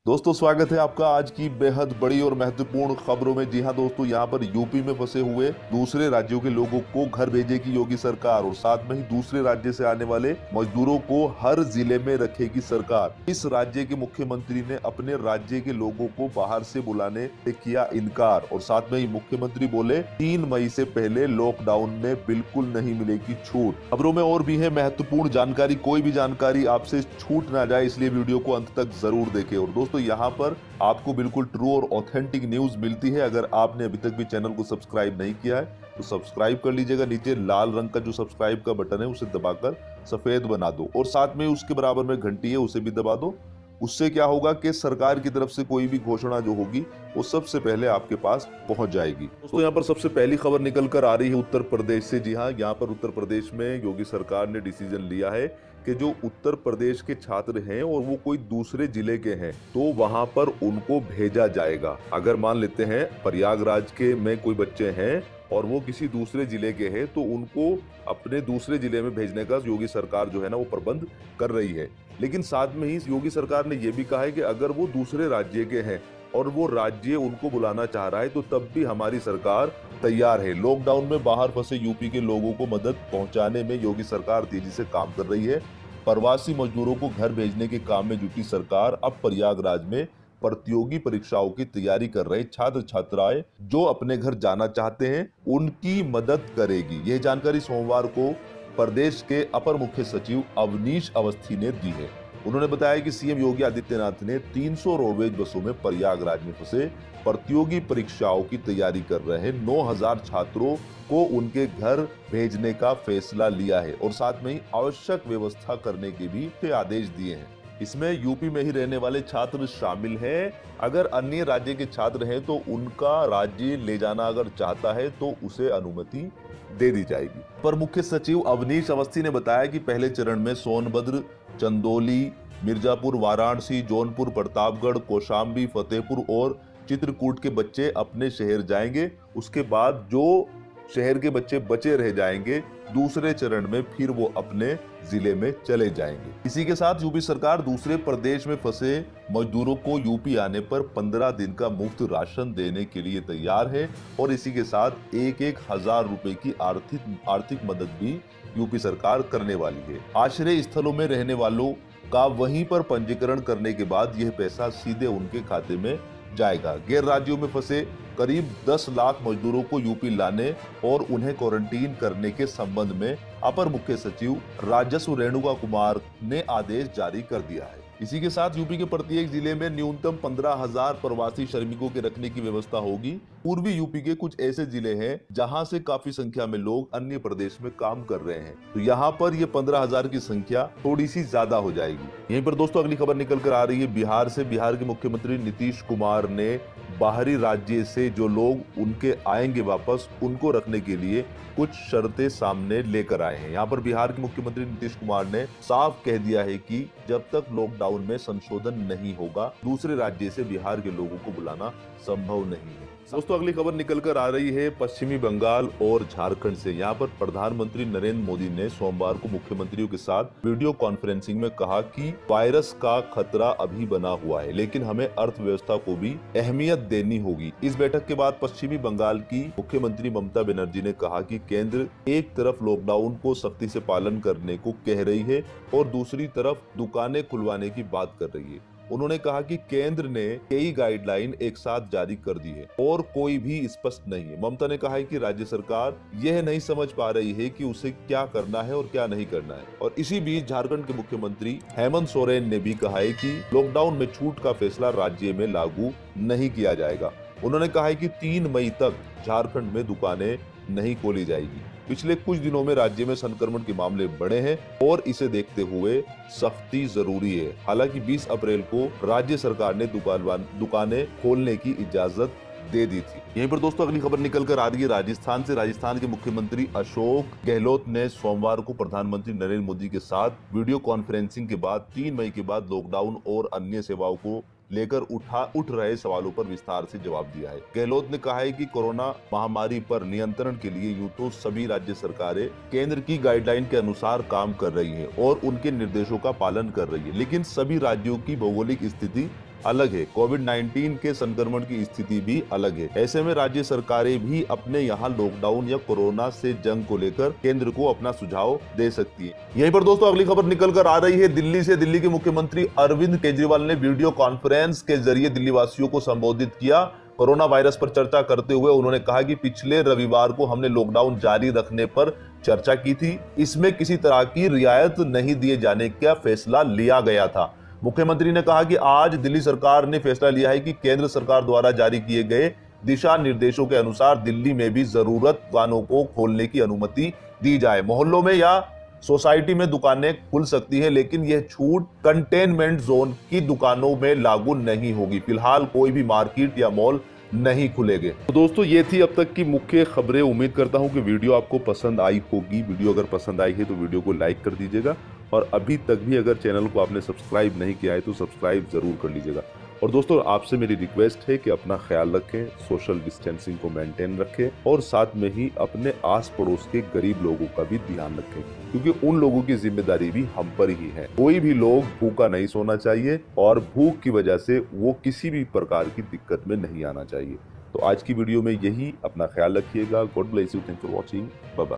दोस्तों स्वागत है आपका आज की बेहद बड़ी और महत्वपूर्ण खबरों में। जी हां दोस्तों, यहां पर यूपी में फंसे हुए दूसरे राज्यों के लोगों को घर भेजेगी योगी सरकार और साथ में ही दूसरे राज्य से आने वाले मजदूरों को हर जिले में रखेगी सरकार। इस राज्य के मुख्यमंत्री ने अपने राज्य के लोगों को बाहर से बुलाने से किया इनकार और साथ में ही मुख्यमंत्री बोले 3 मई से पहले लॉकडाउन में बिल्कुल नहीं मिलेगी छूट। खबरों में और भी है महत्वपूर्ण जानकारी, कोई भी जानकारी आपसे छूट ना जाए इसलिए वीडियो को अंत तक जरूर देखें। और दोस्तों यहाँ पर आपको बिल्कुल ट्रू और ऑथेंटिक न्यूज मिलती है। अगर आपने अभी तक भी चैनल को सब्सक्राइब नहीं किया है तो सब्सक्राइब कर लीजिएगा। नीचे लाल रंग का जो सब्सक्राइब का बटन है उसे दबाकर सफेद बना दो और साथ में उसके बराबर में घंटी है उसे भी दबा दो। उससे क्या होगा कि सरकार की तरफ से कोई भी घोषणा जो होगी वो सबसे पहले आपके पास पहुंच जाएगी। दोस्तों यहाँ पर सबसे पहली खबर निकल कर आ रही है उत्तर प्रदेश से। जी हाँ, यहाँ पर उत्तर प्रदेश में योगी सरकार ने डिसीजन लिया है कि जो उत्तर प्रदेश के छात्र हैं और वो कोई दूसरे जिले के हैं तो वहां पर उनको भेजा जाएगा। अगर मान लेते हैं प्रयागराज के में कोई बच्चे हैं और वो किसी दूसरे जिले के हैं तो उनको अपने दूसरे जिले में भेजने का योगी सरकार जो है ना वो प्रबंध कर रही है। लेकिन साथ में ही योगी सरकार ने ये भी कहा है कि अगर वो दूसरे राज्य के हैं और वो राज्य उनको बुलाना चाह रहा है तो तब भी हमारी सरकार तैयार है। लॉकडाउन में बाहर फंसे यूपी के लोगों को मदद पहुंचाने में योगी सरकार तेजी से काम कर रही है। प्रवासी मजदूरों को घर भेजने के काम में जुटी सरकार अब प्रयागराज में प्रतियोगी परीक्षाओं की तैयारी कर रहे छात्र छात्राएं जो अपने घर जाना चाहते हैं उनकी मदद करेगी। यह जानकारी सोमवार को प्रदेश के अपर मुख्य सचिव अवनीश अवस्थी ने दी है। उन्होंने बताया कि सीएम योगी आदित्यनाथ ने 300 रोडवेज बसों में प्रयागराज में फंसे प्रतियोगी परीक्षाओं की तैयारी कर रहे 9000 छात्रों को उनके घर भेजने का फैसला लिया है और साथ में ही आवश्यक व्यवस्था करने के भी आदेश दिए हैं। इसमें यूपी में ही रहने वाले छात्र शामिल हैं। अगर अन्य राज्य के छात्र हैं तो उनका राज्य ले जाना अगर चाहता है तो उसे अनुमति दे दी जाएगी। पर मुख्य सचिव अवनीश अवस्थी ने बताया कि पहले चरण में सोनभद्र, चंदौली, मिर्जापुर, वाराणसी, जौनपुर, प्रतापगढ़, कौशाम्बी, फतेहपुर और चित्रकूट के बच्चे अपने शहर जाएंगे। उसके बाद जो शहर के बच्चे बचे रह जाएंगे दूसरे चरण में फिर वो अपने जिले में चले जाएंगे। इसी के साथ यूपी सरकार दूसरे प्रदेश में फंसे मजदूरों को यूपी आने पर 15 दिन का मुफ्त राशन देने के लिए तैयार है और इसी के साथ 1,000 रुपए की आर्थिक मदद भी यूपी सरकार करने वाली है। आश्रय स्थलों में रहने वालों का वहीं पर पंजीकरण करने के बाद यह पैसा सीधे उनके खाते में जाएगा। गैर राज्यों में फंसे करीब 10 लाख मजदूरों को यूपी लाने और उन्हें क्वारंटीन करने के संबंध में अपर मुख्य सचिव राजस्व रेणुका कुमार ने आदेश जारी कर दिया है। इसी के साथ यूपी के प्रत्येक जिले में न्यूनतम 15,000 प्रवासी श्रमिकों के रखने की व्यवस्था होगी। पूर्वी यूपी के कुछ ऐसे जिले हैं जहां से काफी संख्या में लोग अन्य प्रदेश में काम कर रहे हैं तो यहाँ पर ये 15,000 की संख्या थोड़ी सी ज्यादा हो जाएगी। यहीं पर दोस्तों अगली खबर निकल कर आ रही है बिहार से। बिहार के मुख्यमंत्री नीतीश कुमार ने बाहरी राज्य से जो लोग उनके आएंगे वापस उनको रखने के लिए कुछ शर्तें सामने लेकर आए हैं। यहाँ पर बिहार के मुख्यमंत्री नीतीश कुमार ने साफ कह दिया है कि जब तक लॉकडाउन में संशोधन नहीं होगा दूसरे राज्य से बिहार के लोगों को बुलाना संभव नहीं है। दोस्तों अगली खबर निकल कर आ रही है पश्चिमी बंगाल और झारखंड से। यहाँ पर प्रधानमंत्री नरेंद्र मोदी ने सोमवार को मुख्यमंत्रियों के साथ वीडियो कॉन्फ्रेंसिंग में कहा कि वायरस का खतरा अभी बना हुआ है लेकिन हमें अर्थव्यवस्था को भी अहमियत देनी होगी। इस बैठक के बाद पश्चिमी बंगाल की मुख्यमंत्री ममता बनर्जी ने कहा कि केंद्र एक तरफ लॉकडाउन को सख्ती से पालन करने को कह रही है और दूसरी तरफ दुकानें खुलवाने की बात कर रही है। उन्होंने कहा कि केंद्र ने कई गाइडलाइन एक साथ जारी कर दी है और कोई भी स्पष्ट नहीं है। ममता ने कहा है कि राज्य सरकार यह नहीं समझ पा रही है कि उसे क्या करना है और क्या नहीं करना है। और इसी बीच झारखंड के मुख्यमंत्री हेमंत सोरेन ने भी कहा है कि लॉकडाउन में छूट का फैसला राज्य में लागू नहीं किया जाएगा। उन्होंने कहा है कि 3 मई तक झारखंड में दुकानें नहीं खोली जाएगी। पिछले कुछ दिनों में राज्य में संक्रमण के मामले बढ़े हैं और इसे देखते हुए सख्ती जरूरी है। हालांकि 20 अप्रैल को राज्य सरकार ने दुकानें खोलने की इजाजत दे दी थी। यहीं पर दोस्तों अगली खबर निकल कर आ रही है राजस्थान से। राजस्थान के मुख्यमंत्री अशोक गहलोत ने सोमवार को प्रधानमंत्री नरेंद्र मोदी के साथ वीडियो कॉन्फ्रेंसिंग के बाद 3 मई के बाद लॉकडाउन और अन्य सेवाओं को लेकर उठ रहे सवालों पर विस्तार से जवाब दिया है। गहलोत ने कहा है कि कोरोना महामारी पर नियंत्रण के लिए यूं तो सभी राज्य सरकारें केंद्र की गाइडलाइन के अनुसार काम कर रही है और उनके निर्देशों का पालन कर रही है लेकिन सभी राज्यों की भौगोलिक स्थिति अलग है, कोविड-19 के संक्रमण की स्थिति भी अलग है। ऐसे में राज्य सरकारें भी अपने यहाँ लॉकडाउन या कोरोना से जंग को लेकर केंद्र को अपना सुझाव दे सकती है। यहीं पर दोस्तों अगली खबर निकल कर आ रही है दिल्ली से। दिल्ली के मुख्यमंत्री अरविंद केजरीवाल ने वीडियो कॉन्फ्रेंस के जरिए दिल्ली वासियों को संबोधित किया। कोरोना वायरस पर चर्चा करते हुए उन्होंने कहा कि पिछले रविवार को हमने लॉकडाउन जारी रखने पर चर्चा की थी। इसमें किसी तरह की रियायत नहीं दिए जाने का फैसला लिया गया था। मुख्यमंत्री ने कहा कि आज दिल्ली सरकार ने फैसला लिया है कि केंद्र सरकार द्वारा जारी किए गए दिशा निर्देशों के अनुसार दिल्ली में भी जरूरत दुकानों को खोलने की अनुमति दी जाए। मोहल्लों में या सोसाइटी में दुकानें खुल सकती है, लेकिन यह छूट कंटेनमेंट जोन की दुकानों में लागू नहीं होगी। फिलहाल कोई भी मार्केट या मॉल नहीं खुलेंगे। तो दोस्तों ये थी अब तक की मुख्य खबरें। उम्मीद करता हूं कि वीडियो आपको पसंद आई होगी। वीडियो अगर पसंद आई है तो वीडियो को लाइक कर दीजिएगा, और अभी तक भी अगर चैनल को आपने सब्सक्राइब नहीं किया है तो सब्सक्राइब जरूर कर लीजिएगा। और दोस्तों आपसे मेरी रिक्वेस्ट है कि अपना ख्याल रखें, सोशल डिस्टेंसिंग को मेंटेन रखें, और साथ में ही अपने आस पड़ोस के गरीब लोगों का भी ध्यान रखें, क्योंकि उन लोगों की जिम्मेदारी भी हम पर ही है। कोई भी लोग भूखा नहीं सोना चाहिए, और भूख की वजह से वो किसी भी प्रकार की दिक्कत में नहीं आना चाहिए। तो आज की वीडियो में यही। अपना ख्याल रखिएगा। God bless you. Thanks for watching. Bye bye.